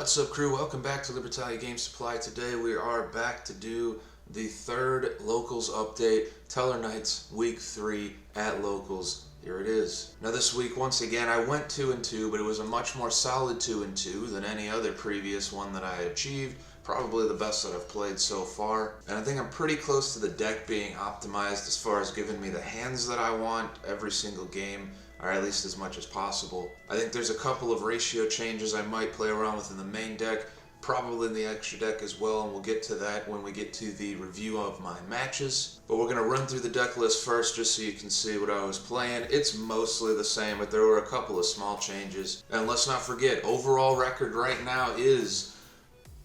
What's up, crew? Welcome back to Libertalia Game Supply. Today we are back to do the third Locals update, Tellarknight's Week 3 at Locals. Here it is. Now this week, once again, I went 2-2, but it was a much more solid 2-2 than any other previous one that I had achieved. Probably the best that I've played so far. And I think I'm pretty close to the deck being optimized as far as giving me the hands that I want every single game, or at least as much as possible. I think there's a couple of ratio changes I might play around with in the main deck, probably in the extra deck as well, and we'll get to that when we get to the review of my matches. But we're going to run through the deck list first just so you can see what I was playing. It's mostly the same, but there were a couple of small changes. And let's not forget, overall record right now is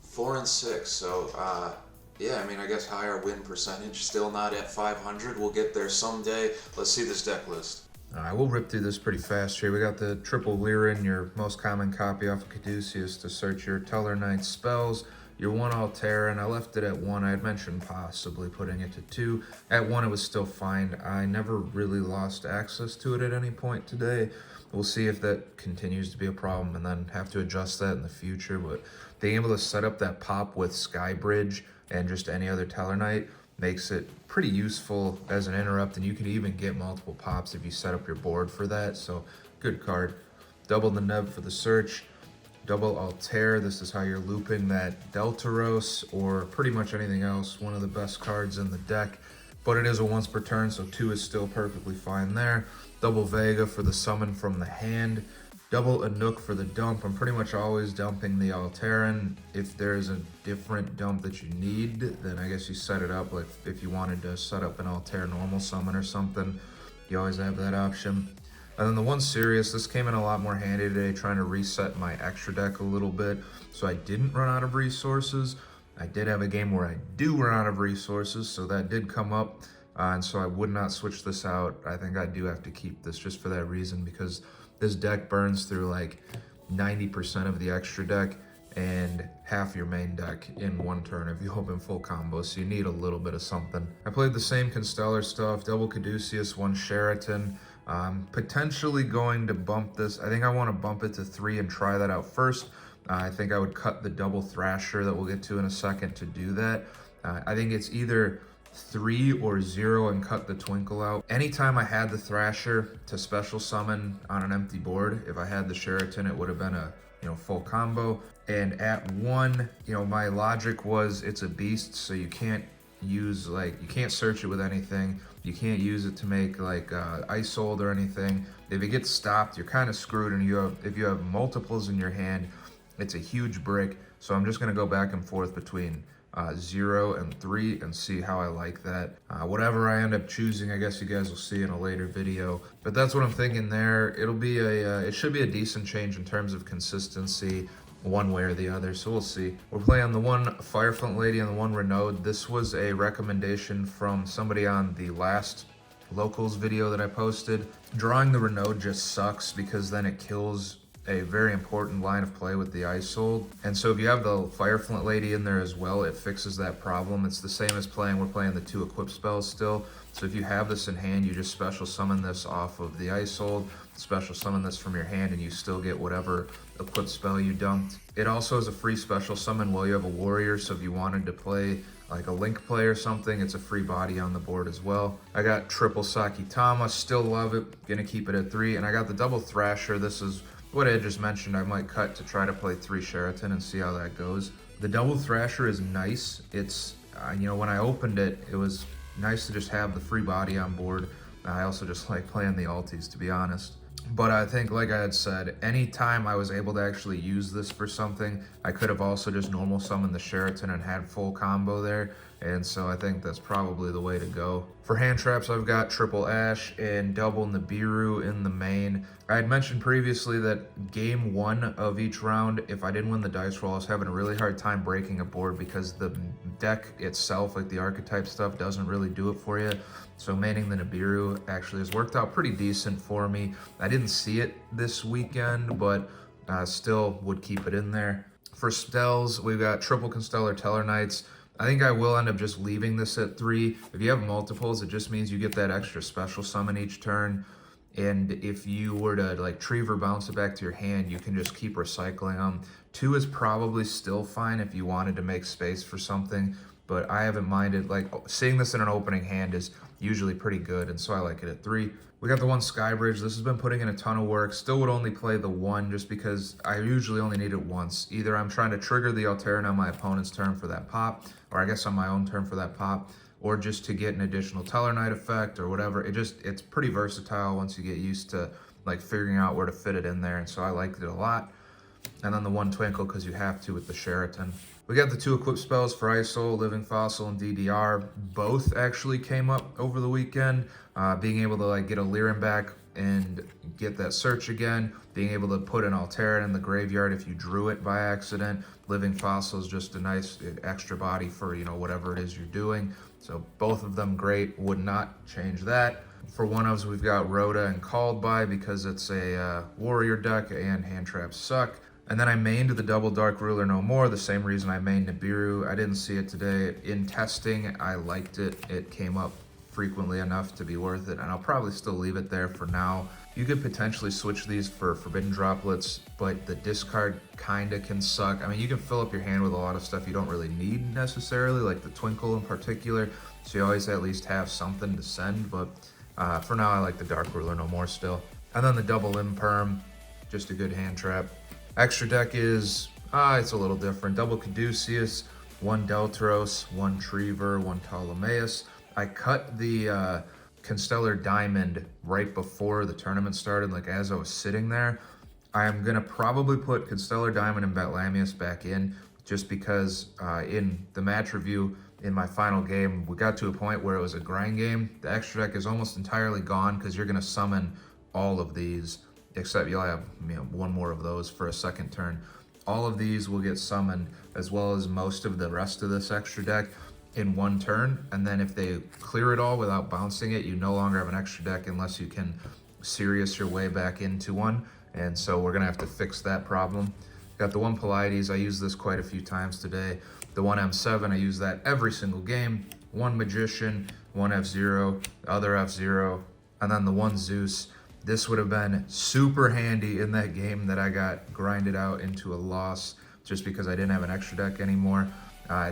4-6, so yeah, I mean, I guess higher win percentage, still not at 500. We'll get there someday. Let's see this deck list. Alright, we'll rip through this pretty fast here. We got the triple Lyran, your most common copy off of Caduceus to search your Tellarknight spells. Your 1 Altera, and I left it at 1. I had mentioned possibly putting it to 2. At 1 it was still fine. I never really lost access to it at any point today. We'll see if that continues to be a problem and then have to adjust that in the future. But being able to set up that pop with Skybridge and just any other Tellarknight makes it pretty useful as an interrupt, and you can even get multiple pops if you set up your board for that, so good card. Double the Neb for the search, double Altair, this is how you're looping that Deltaros or pretty much anything else, one of the best cards in the deck, but it is a once per turn, so 2 is still perfectly fine there. Double Vega for the summon from the hand, double Anuk for the dump. I'm pretty much always dumping the Alteran. If there's a different dump that you need, then I guess you set it up. Like if you wanted to set up an Altair normal summon or something, you always have that option. And then the one Sirius, this came in a lot more handy today, trying to reset my extra deck a little bit, so I didn't run out of resources. I did have a game where I do run out of resources, so that did come up, and so I would not switch this out. I think I do have to keep this just for that reason, because this deck burns through like 90% of the extra deck and half your main deck in one turn if you open full combo, so you need a little bit of something. I played the same Constellar stuff, double Caduceus, 1 Sheraton. Potentially going to bump this. I think I want to bump it to 3 and try that out first. I think I would cut the double Thrasher that we'll get to in a second to do that. I think it's either 3 or 0 and cut the Twinkle out. Anytime I had the Thrasher to special summon on an empty board, if I had the Sheraton, it would have been a full combo. And at 1, my logic was it's a beast, so you can't use you can't search it with anything. You can't use it to make like Isold or anything. If it gets stopped, you're kind of screwed, and if you have multiples in your hand, it's a huge brick. So I'm just gonna go back and forth between 0 and 3 and see how I like that. Whatever I end up choosing, I guess you guys will see in a later video. But that's what I'm thinking there. It'll be it should be a decent change in terms of consistency, one way or the other, so we'll see. We're playing the 1 Fireflint Lady and the 1 Renaud. This was a recommendation from somebody on the last Locals video that I posted. Drawing the Renaud just sucks because then it kills a very important line of play with the Isold. And so if you have the Fireflint Lady in there as well, it fixes that problem. It's the same as we're playing the 2 equip spells still. So if you have this in hand, you just special summon this off of the Isold, special summon this from your hand, and you still get whatever equip spell you dumped. It also is a free special summon while you have a warrior, so if you wanted to play like a link play or something, it's a free body on the board as well. I got triple Sakitama, still love it, gonna keep it at 3, and I got the double Thrasher. This is what I just mentioned. I might cut to try to play 3 Sheraton and see how that goes. The double Thrasher is nice. It's, when I opened it, it was nice to just have the free body on board. I also just like playing the alties, to be honest. But I think, like I had said, anytime I was able to actually use this for something, I could have also just normal summoned the Sheraton and had full combo there. And so I think that's probably the way to go. For hand traps, I've got triple Ash and double Nibiru in the main. I had mentioned previously that game 1 of each round, if I didn't win the dice roll, I was having a really hard time breaking a board because the deck itself, like the archetype stuff, doesn't really do it for you. So maining the Nibiru actually has worked out pretty decent for me. I didn't see it this weekend, but still would keep it in there. For spells, we've got triple Constellar Tellarknights. I think I will end up just leaving this at 3. If you have multiples, it just means you get that extra special summon each turn. And if you were to like Triever bounce it back to your hand, you can just keep recycling them. 2 is probably still fine if you wanted to make space for something, but I haven't minded, like seeing this in an opening hand is usually pretty good, and so I like it at 3. We got the 1 Skybridge. This has been putting in a ton of work. Still would only play the 1 just because I usually only need it once. Either I'm trying to trigger the Alterna on my opponent's turn for that pop, or I guess on my own turn for that pop, or just to get an additional Tellarknight effect or whatever. It's pretty versatile once you get used to like figuring out where to fit it in there, and so I liked it a lot. And then the 1 Twinkle because you have to with the Sheraton. We got the 2 equip spells for ISO, Living Fossil, and DDR. Both actually came up over the weekend. Being able to like get a Lyran back and get that search again. Being able to put an Alteran in the graveyard if you drew it by accident. Living Fossil is just a nice extra body for, you know, whatever it is you're doing. So both of them great, would not change that. For one-ofs, we've got Rhoda and Called By because it's a warrior deck and hand traps suck. And then I mained the double Dark Ruler no more, the same reason I mained Nibiru. I didn't see it today. In testing, I liked it. It came up frequently enough to be worth it, and I'll probably still leave it there for now. You could potentially switch these for Forbidden Droplets, but the discard kinda can suck. I mean, you can fill up your hand with a lot of stuff you don't really need necessarily, like the Twinkle in particular, so you always at least have something to send, but for now I like the Dark Ruler no more still. And then the double Imperm, just a good hand trap. Extra deck is, it's a little different. Double Caduceus, 1 Deltros, 1 Triever, 1 Ptolemaeus. I cut the Constellar Diamond right before the tournament started, like as I was sitting there. I'm gonna probably put Constellar Diamond and Batlamius back in just because in the match review in my final game, we got to a point where it was a grind game. The extra deck is almost entirely gone because you're gonna summon all of these, except you'll have 1 more of those for a second turn. All of these will get summoned, as well as most of the rest of this extra deck in 1 turn, and then if they clear it all without bouncing it, you no longer have an extra deck unless you can Sirius your way back into one, and so we're gonna have to fix that problem. Got the 1 Pleiades, I used this quite a few times today. The 1 M7, I use that every single game. 1 Magician, 1 F-Zero, the other F-Zero, and then the 1 Zeus. This would have been super handy in that game that I got grinded out into a loss just because I didn't have an extra deck anymore.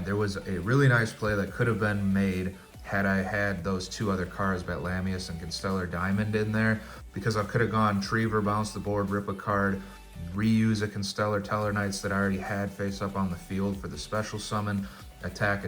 There was a really nice play that could have been made had I had those 2 other cards, Batlamius and Constellar Diamond, in there, because I could have gone Triever, bounce the board, rip a card, reuse a Constellar Tellarknights that I already had face up on the field for the special summon, attack,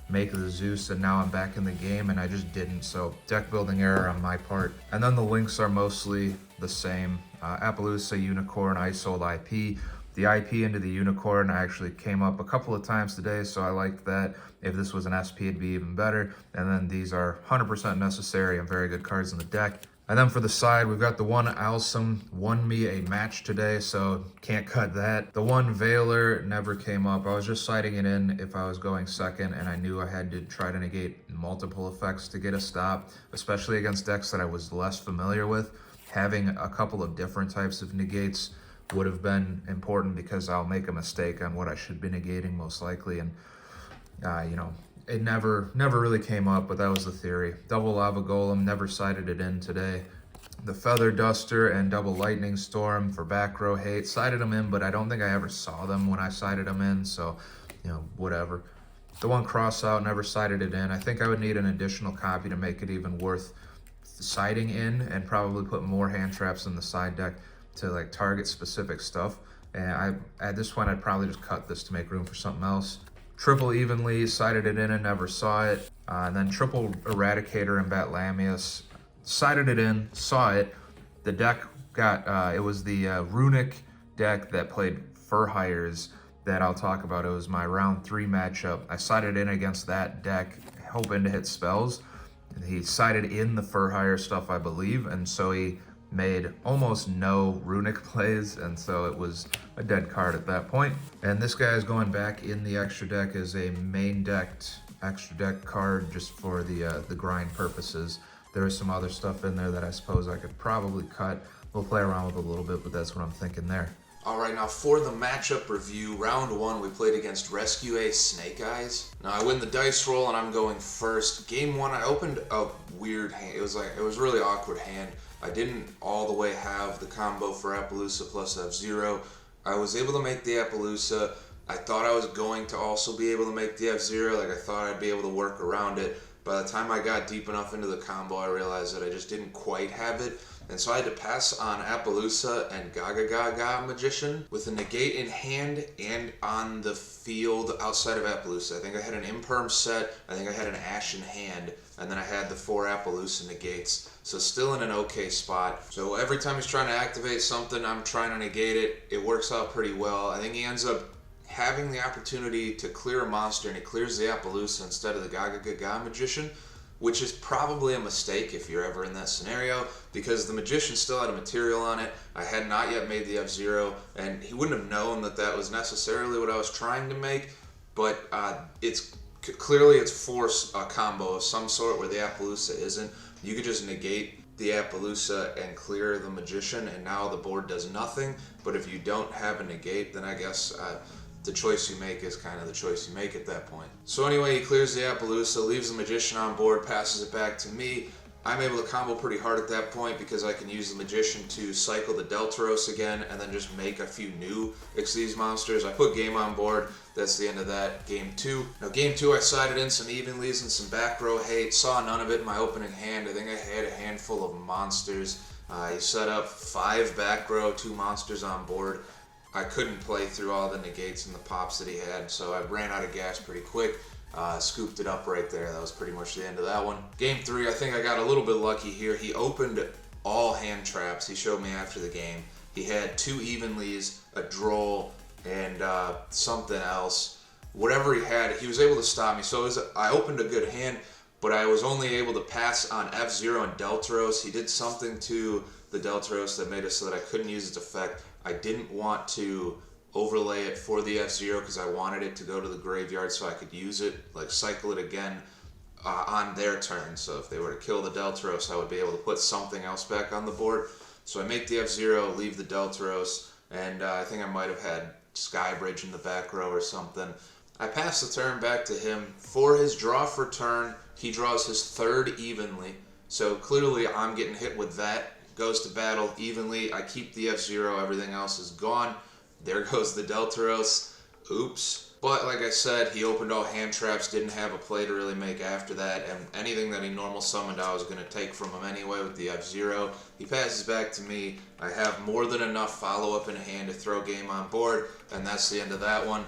make the Zeus, and now I'm back in the game, and I just didn't, so deck building error on my part. And then the links are mostly the same. Appaloosa, Unicorn, Isold, IP. The IP into the Unicorn actually came up a couple of times today, so I liked that. If this was an SP, it'd be even better. And then these are 100% necessary and very good cards in the deck. And then for the side, we've got the 1 Alsum, won me a match today, so can't cut that. The 1 Veiler never came up. I was just siding it in if I was going second, and I knew I had to try to negate multiple effects to get a stop, especially against decks that I was less familiar with. Having a couple of different types of negates would have been important because I'll make a mistake on what I should be negating most likely, and it never really came up, but that was the theory. Double Lava Golem, never sided it in today. The Feather Duster and Double Lightning Storm for back row hate. Sided them in, but I don't think I ever saw them when I sided them in, so, whatever. The 1 Crossout, never sided it in. I think I would need an additional copy to make it even worth siding in, and probably put more hand traps in the side deck to like target specific stuff. And at this point, I'd probably just cut this to make room for something else. Triple Evenly, sided it in and never saw it. And then Triple Eradicator and Batlamius, sided it in, saw it. The deck got, it was the Runic deck that played Fur Hires that I'll talk about. It was my round 3 matchup. I sided in against that deck, hoping to hit spells. He sided in the Fur Hire stuff, I believe, and so he made almost no Runic plays, and so it was a dead card at that point. And this guy is going back in the extra deck as a main decked extra deck card just for the grind purposes. There is some other stuff in there that I suppose I could probably cut. We'll play around with a little bit, but that's what I'm thinking there. All right, now for the matchup review, round 1, we played against Rescue A Snake Eyes. Now I win the dice roll and I'm going first. Game 1, I opened a weird hand. It was a really awkward hand. I didn't all the way have the combo for Appaloosa plus F-Zero. I was able to make the Appaloosa. I thought I was going to also be able to make the F-Zero. Like, I thought I'd be able to work around it. By the time I got deep enough into the combo, I realized that I just didn't quite have it. And so I had to pass on Appaloosa and Gaga Gaga Magician with a negate in hand and on the field outside of Appaloosa. I think I had an imperm set, I think I had an ash in hand, and then I had the 4 Appaloosa negates. So still in an okay spot. So every time he's trying to activate something, I'm trying to negate it. It works out pretty well. I think he ends up having the opportunity to clear a monster, and he clears the Appaloosa instead of the Gaga Gaga Magician, which is probably a mistake if you're ever in that scenario, because the Magician still had a material on it. I had not yet made the F-Zero, and he wouldn't have known that that was necessarily what I was trying to make, but it's clearly it's force a combo of some sort where the Appaloosa isn't. You could just negate the Appaloosa and clear the Magician, and now the board does nothing. But if you don't have a negate, then I guess the choice you make is kind of the choice you make at that point. So anyway, he clears the Appaloosa, leaves the Magician on board, passes it back to me. I'm able to combo pretty hard at that point because I can use the Magician to cycle the Deltaros again and then just make a few new Xyz monsters. I put game on board. That's the end of that. Game 2. Now game 2 I sided in some evenlies and some back row hate. Saw none of it in my opening hand. I think I had a handful of monsters. He set up 5 back row, 2 monsters on board. I couldn't play through all the negates and the pops that he had, so I ran out of gas pretty quick. Scooped it up right there. That was pretty much the end of that one. Game 3, I think I got a little bit lucky here. He opened all hand traps. He showed me after the game. He had 2 evenlies, a droll, and something else. Whatever he had, he was able to stop me. So I opened a good hand, but I was only able to pass on F-Zero and Deltaros. He did something to the Deltaros that made it so that I couldn't use its effect. I didn't want to overlay it for the F-Zero because I wanted it to go to the graveyard so I could use it, like cycle it again on their turn. So if they were to kill the Deltaros, I would be able to put something else back on the board. So I make the F-Zero, leave the Deltaros, and I think I might have had Skybridge in the back row or something. I pass the turn back to him. For his draw for turn, he draws his 3rd evenly. So clearly I'm getting hit with that. Goes to battle evenly. I keep the F-Zero, everything else is gone. There goes the Deltaros. Oops. But like I said, he opened all hand traps, didn't have a play to really make after that, and anything that he normal summoned I was going to take from him anyway with the F-Zero. He passes back to me. I have more than enough follow-up in hand to throw game on board, and that's the end of that one.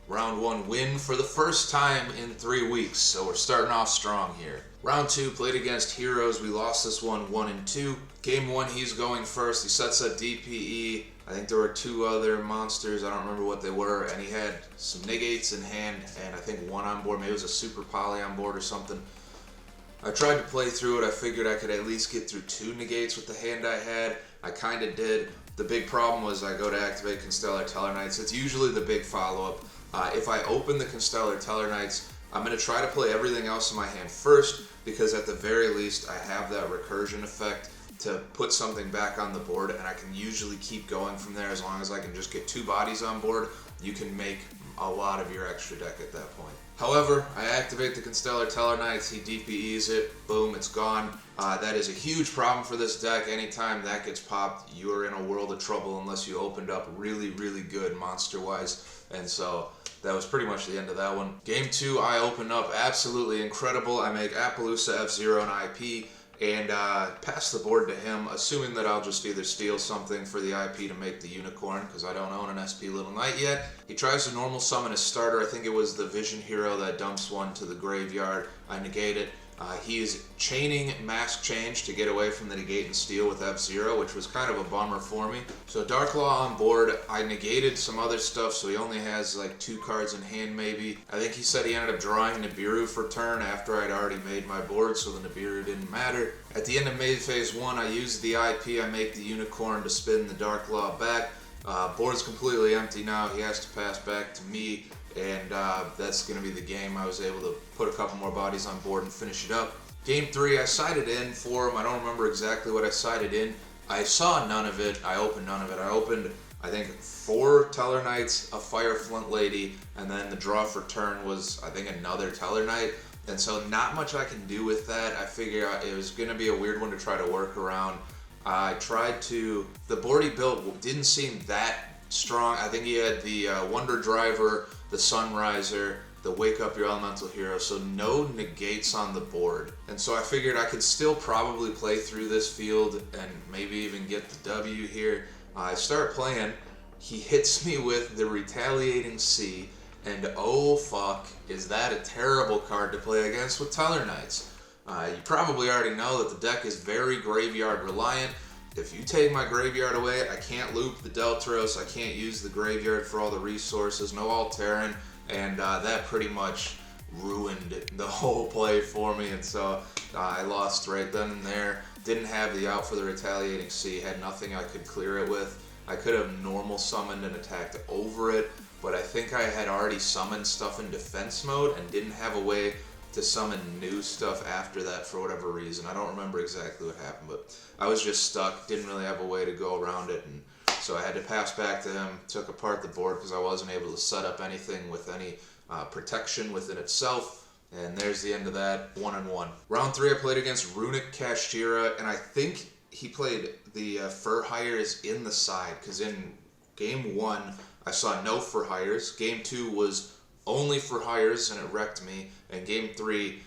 Round 1 win for the first time in 3 weeks, so we're starting off strong here. Round 2 played against Heroes. We lost this one 1-2. Game 1, he's going first. He sets up DPE. I think there were 2 other monsters. I don't remember what they were. And he had some negates in hand and I think 1 on board. Maybe it was a super poly on board or something. I tried to play through it. I figured I could at least get through 2 negates with the hand I had. I kind of did. The big problem was I go to activate Constellar Tellarknights. It's usually the big follow-up. If I open the Constellar Tellarknights, I'm going to try to play everything else in my hand first, because at the very least I have that recursion effect to put something back on the board, and I can usually keep going from there as long as I can just get 2 bodies on board. You can make a lot of your extra deck at that point. However, I activate the Constellar Tellarknights, he DPEs it, boom, it's gone. That is a huge problem for this deck. Anytime that gets popped, you are in a world of trouble unless you opened up really, really good monster-wise. And so that was pretty much the end of that one. Game 2, I open up absolutely incredible. I make Appaloosa, F-Zero, and IP, and pass the board to him, assuming that I'll just either steal something for the IP to make the Unicorn, because I don't own an SP Little Knight yet. He tries to normal summon his starter. I think it was the Vision Hero that dumps one to the graveyard. I negate it. He is chaining Mask Change to get away from the negate and steal with F-Zero, which was kind of a bummer for me. So Dark Law on board. I negated some other stuff, so he only has like 2 cards in hand maybe. I think he said he ended up drawing Nibiru for turn after I'd already made my board, so the Nibiru didn't matter. At the end of Maze Phase 1, I use the IP, I make the Unicorn to spin the Dark Law back. Board's completely empty now. He has to pass back to me, and that's going to be the game. I was able to put a couple more bodies on board and finish it up. Game 3, I sided in for him. I don't remember exactly what I sided in. I saw none of it. I opened none of it. I opened, I think, 4 Tellarknights, a Fire Flint Lady, and then the draw for turn was, I think, another Tellarknight. And so not much I can do with that. I figure it was going to be a weird one to try to work around. I tried to, the board he built didn't seem that strong. I think he had the Wonder Driver, the Sunriser, the Wake Up Your Elemental Hero, so no negates on the board. And so I figured I could still probably play through this field and maybe even get the W here. I start playing, he hits me with the Retaliating Sea, and oh fuck, is that a terrible card to play against with Tellarknights. You probably already know that the deck is very graveyard reliant. If you take my graveyard away, I can't loop the Deltaros, I can't use the graveyard for all the resources, no Alteran, and that pretty much ruined the whole play for me, and so I lost right then and there. Didn't have the out for the Retaliating Sea, had nothing I could clear it with. I could have normal summoned and attacked over it, but I think I had already summoned stuff in defense mode and didn't have a way to summon new stuff after that for whatever reason. I don't remember exactly what happened, but I was just stuck, didn't really have a way to go around it, and so I had to pass back to him, took apart the board because I wasn't able to set up anything with any protection within itself, and there's the end of that, 1-1. Round 3 I played against Runic Kashira, and I think he played the Fur Hires in the side, because in game 1 I saw no Fur Hires, game 2 was only Fur Hires and it wrecked me, and game 3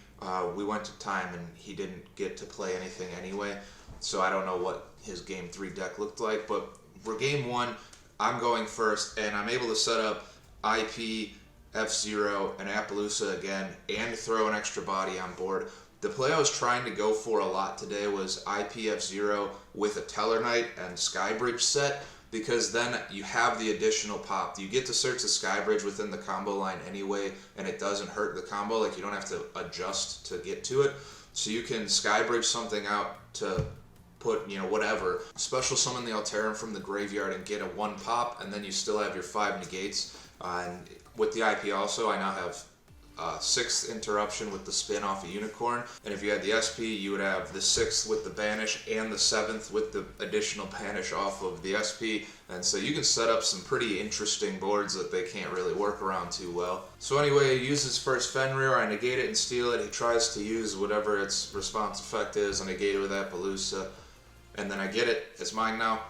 we went to time and he didn't get to play anything anyway, so I don't know what his game 3 deck looked like, but for game 1 I'm going first and I'm able to set up IP, F-Zero, and Appaloosa again and throw an extra body on board. The play I was trying to go for a lot today was IP F-Zero with a Tellarknight and Skybridge set, because then you have the additional pop. You get to search the Skybridge within the combo line anyway, and it doesn't hurt the combo. Like, you don't have to adjust to get to it. So you can Skybridge something out to put, whatever. Special summon the Alteran from the graveyard and get a 1 pop, and then you still have your 5 negates. And with the IP also, I now have 6th interruption with the spin off a Unicorn, and if you had the SP, you would have the 6th with the banish and the 7th with the additional banish off of the SP, and so you can set up some pretty interesting boards that they can't really work around too well. So anyway, he uses first Fenrir, I negate it and steal it. He tries to use whatever its response effect is, I negate it with Appaloosa, and then I get it, it's mine now.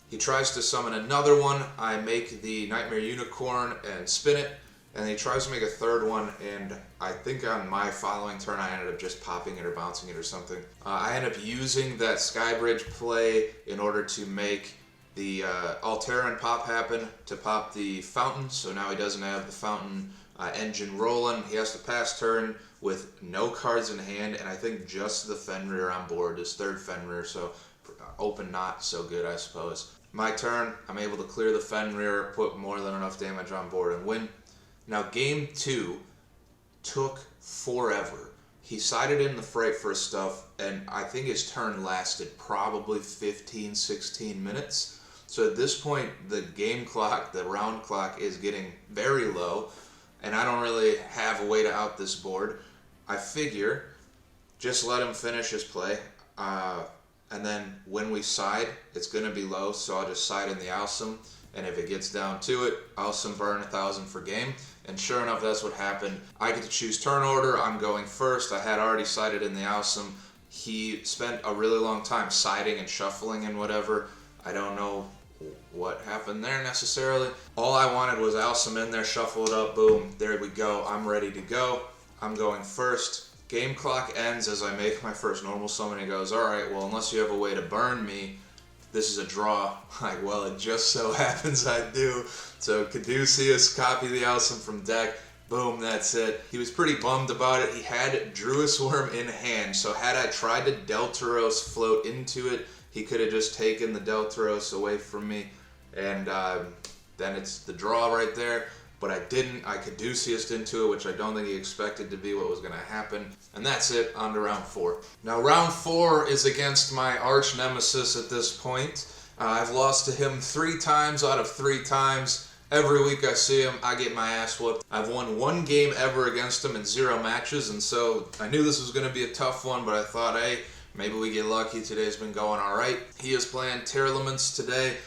He tries to summon another one, I make the Nightmare Unicorn and spin it, and he tries to make a third one, and I think on my following turn I ended up just popping it or bouncing it or something. I end up using that Skybridge play in order to make the Alteran pop happen, to pop the Fountain, so now he doesn't have the Fountain engine rolling. He has to pass turn with no cards in hand, and I think just the Fenrir on board, his third Fenrir, so open not so good, I suppose. My turn, I'm able to clear the Fenrir, put more than enough damage on board and win. Now, game 2 took forever. He sided in the Fright First stuff, and I think his turn lasted probably 15, 16 minutes. So at this point, the game clock, the round clock, is getting very low, and I don't really have a way to out this board. I figure, just let him finish his play, and then when we side, it's going to be low, so I'll just side in the Alsum. And if it gets down to it, Alsum burn 1,000 for game. And sure enough, that's what happened. I get to choose turn order. I'm going first. I had already sided in the Alsum. He spent a really long time siding and shuffling and whatever. I don't know what happened there necessarily. All I wanted was Alsum in there, shuffle it up, boom, there we go. I'm ready to go. I'm going first. Game clock ends as I make my first normal summon. He goes, alright, well, unless you have a way to burn me, this is a draw. Like, well, it just so happens I do. So Caduceus, copy the Alsum from deck. Boom, that's it. He was pretty bummed about it. He had Druis Worm in hand, so had I tried to Deltaros float into it, he could have just taken the Deltaros away from me, and then it's the draw right there. But I didn't. I Caduceus'd into it, which I don't think he expected to be what was going to happen. And that's it, on to round 4. Now, round 4 is against my arch nemesis at this point. I've lost to him 3 times out of 3 times. Every week I see him, I get my ass whooped. I've won 1 game ever against him in 0 matches, and so I knew this was going to be a tough one, but I thought, hey, maybe we get lucky. Today's been going all right. He is playing Terralements today.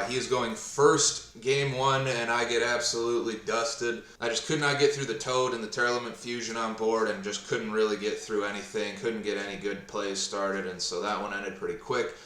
He is going first game 1, and I get absolutely dusted. I just could not get through the Toad and the Terralement Fusion on board, and just couldn't really get through anything, couldn't get any good plays started, and so that one ended pretty quick.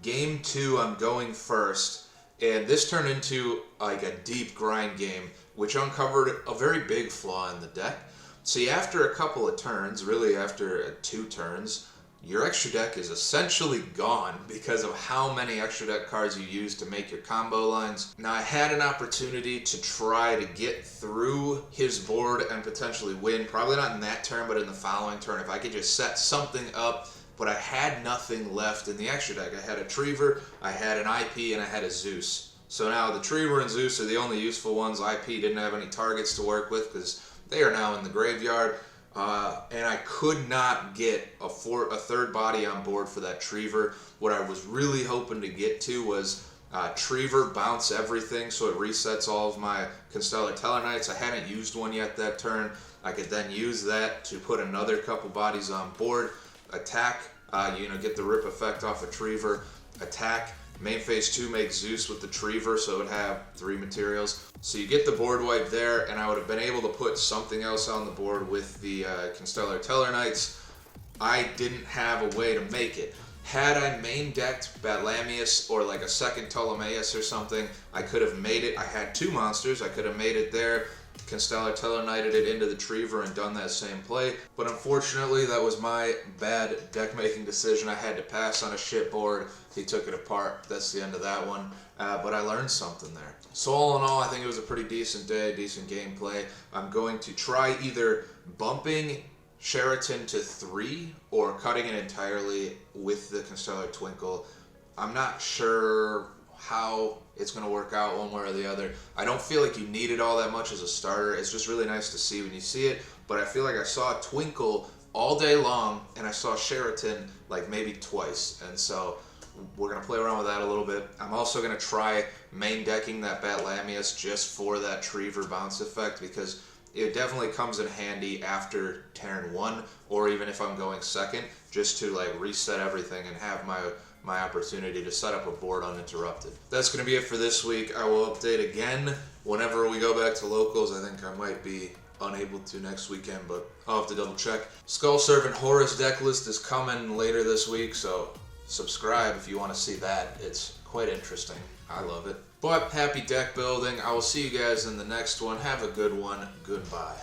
Game 2, I'm going first, and this turned into like a deep grind game, which uncovered a very big flaw in the deck. See, after a couple of turns, really after 2 turns, your extra deck is essentially gone because of how many extra deck cards you use to make your combo lines. Now, I had an opportunity to try to get through his board and potentially win, probably not in that turn, but in the following turn, if I could just set something up, but I had nothing left in the extra deck. I had a Triever, I had an IP, and I had a Zeus. So now the Triever and Zeus are the only useful ones. IP didn't have any targets to work with because they are now in the graveyard. And I could not get a third body on board for that Triever. What I was really hoping to get to was Triever bounce everything so it resets all of my Constellar Tellarknights. I hadn't used one yet that turn. I could then use that to put another couple bodies on board. Attack, get the rip effect off of Triever. Attack. Main phase 2 makes Zeus with the Triever, so it would have 3 materials. So you get the board wipe there, and I would have been able to put something else on the board with the Constellar Tellarknights. I didn't have a way to make it. Had I main decked Batlamius or like a second Ptolemaeus or something, I could have made it. I had 2 monsters, I could have made it there. Constellar Tellarknighted it into the Triever and done that same play, but unfortunately that was my bad deck making decision. I had to pass on a shit board. He took it apart. That's the end of that one, but I learned something there. So all in all, I think it was a pretty decent day, decent gameplay. I'm going to try either bumping Sheraton to 3 or cutting it entirely with the Constellar Twinkle. I'm not sure how it's going to work out one way or the other. I don't feel like you need it all that much as a starter. It's just really nice to see when you see it, but I feel like I saw Twinkle all day long and I saw Sheraton like maybe twice, and so we're going to play around with that a little bit. I'm also going to try main decking that Batlamius just for that Triever bounce effect because it definitely comes in handy after turn 1 or even if I'm going second, just to like reset everything and have my opportunity to set up a board uninterrupted. That's going to be it for this week. I will update again whenever we go back to locals. I think I might be unable to next weekend, but I'll have to double check. Skull Servant Horus deck list is coming later this week, so subscribe if you want to see that. It's quite interesting. I love it. But happy deck building. I will see you guys in the next one. Have a good one. Goodbye.